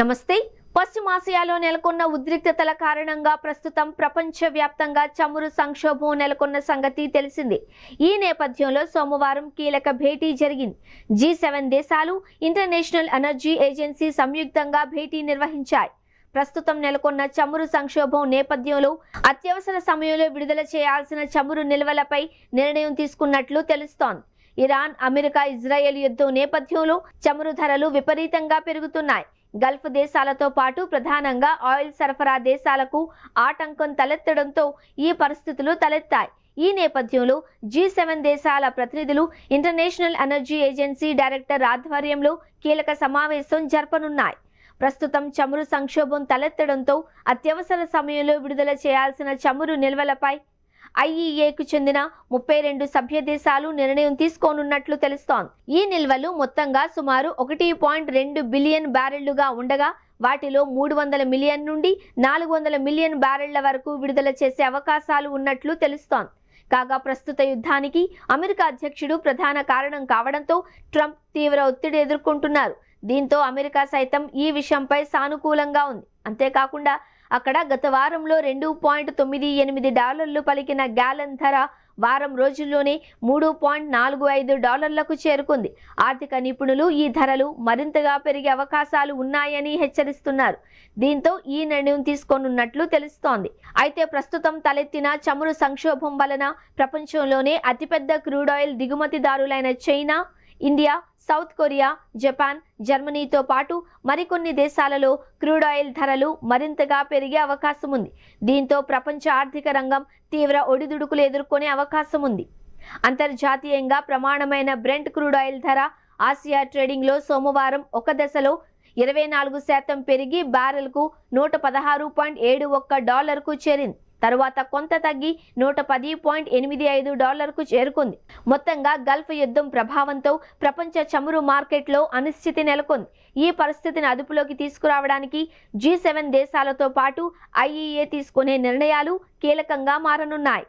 నమస్తే. పశ్చిమాసియాలో నెలకొన్న ఉద్రిక్తతల కారణంగా ప్రస్తుతం ప్రపంచవ్యాప్తంగా చమురు సంక్షోభం నెలకొన్న సంగతి తెలిసిందే. ఈ నేపథ్యంలో సోమవారం కీలక భేటీ జరిగింది. G7 దేశాలు, ఇంటర్నేషనల్ ఎనర్జీ ఏజెన్సీ సంయుక్తంగా భేటీ నిర్వహించాయి. ప్రస్తుతం నెలకొన్న చమురు సంక్షోభం నేపథ్యంలో అత్యవసర సమయంలో విడుదల చేయాల్సిన చమురు నిల్వలపై నిర్ణయం తీసుకున్నట్లు తెలుస్తోంది. ఇరాన్, అమెరికా, ఇజ్రాయెల్ యుద్ధం నేపథ్యంలో చమురు ధరలు విపరీతంగా పెరుగుతున్నాయి. గల్ఫ్ దేశాలతో పాటు ప్రధానంగా ఆయిల్ సరఫరా దేశాలకు ఆటంకం తలెత్తడంతో ఈ పరిస్థితులు తలెత్తాయి. ఈ నేపథ్యంలో G7 దేశాల ప్రతినిధులు ఇంటర్నేషనల్ ఎనర్జీ ఏజెన్సీ డైరెక్టర్ ఆధ్వర్యంలో కీలక సమావేశం జరపనున్నాయి. ప్రస్తుతం చమురు సంక్షోభం తలెత్తడంతో అత్యవసర సమయంలో విడుదల చేయాల్సిన చమురు నిల్వలపై IEAకు చెందిన 32 సభ్య దేశాలు నిర్ణయం తీసుకోనున్నట్లు తెలుస్తోంది. ఈ నిల్వలు మొత్తంగా సుమారు 1.2 బిలియన్ బ్యారెళ్లుగా ఉండగా వాటిలో 300 మిలియన్ నుండి 400 మిలియన్ బ్యారెళ్ల వరకు విడుదల చేసే అవకాశాలు ఉన్నట్లు తెలుస్తోంది. కాగా ప్రస్తుత యుద్ధానికి అమెరికా అధ్యక్షుడు ప్రధాన కారణం కావడంతో ట్రంప్ తీవ్ర ఒత్తిడి ఎదుర్కొంటున్నారు. దీంతో అమెరికా సైతం ఈ విషయంపై సానుకూలంగా ఉంది. అంతేకాకుండా అక్కడ గత వారంలో $2.98 పలికిన గ్యాలన్ ధర వారం రోజుల్లోనే $3.45కు చేరుకుంది. ఆర్థిక నిపుణులు ఈ ధరలు మరింతగా పెరిగే అవకాశాలు ఉన్నాయని హెచ్చరిస్తున్నారు. దీంతో ఈ నిర్ణయం తీసుకోనున్నట్లు తెలుస్తోంది. అయితే ప్రస్తుతం తలెత్తిన చమురు సంక్షోభం వలన ప్రపంచంలోనే అతిపెద్ద క్రూడ్ ఆయిల్ దిగుమతిదారులైన China, India, South Korea, Japan, జర్మనీతో పాటు మరికొన్ని దేశాలలో క్రూడ్ ఆయిల్ ధరలు మరింతగా పెరిగే అవకాశం ఉంది. దీంతో ప్రపంచ ఆర్థిక రంగం తీవ్ర ఒడిదుడుకులు ఎదుర్కొనే అవకాశం ఉంది. అంతర్జాతీయంగా ప్రమాణమైన బ్రెంట్ క్రూడ్ ఆయిల్ ధర ఆసియా ట్రేడింగ్లో సోమవారం ఒక దశలో 24% పెరిగి బ్యారెల్కు $116.71కు చేరింది. తరువాత కొంత తగ్గి $110.85కు చేరుకుంది. మొత్తంగా గల్ఫ్ యుద్ధం ప్రభావంతో ప్రపంచ చమురు మార్కెట్లో అనిశ్చితి నెలకొంది. ఈ పరిస్థితిని అదుపులోకి తీసుకురావడానికి G7 దేశాలతో పాటు IEA తీసుకునే నిర్ణయాలు కీలకంగా మారనున్నాయి.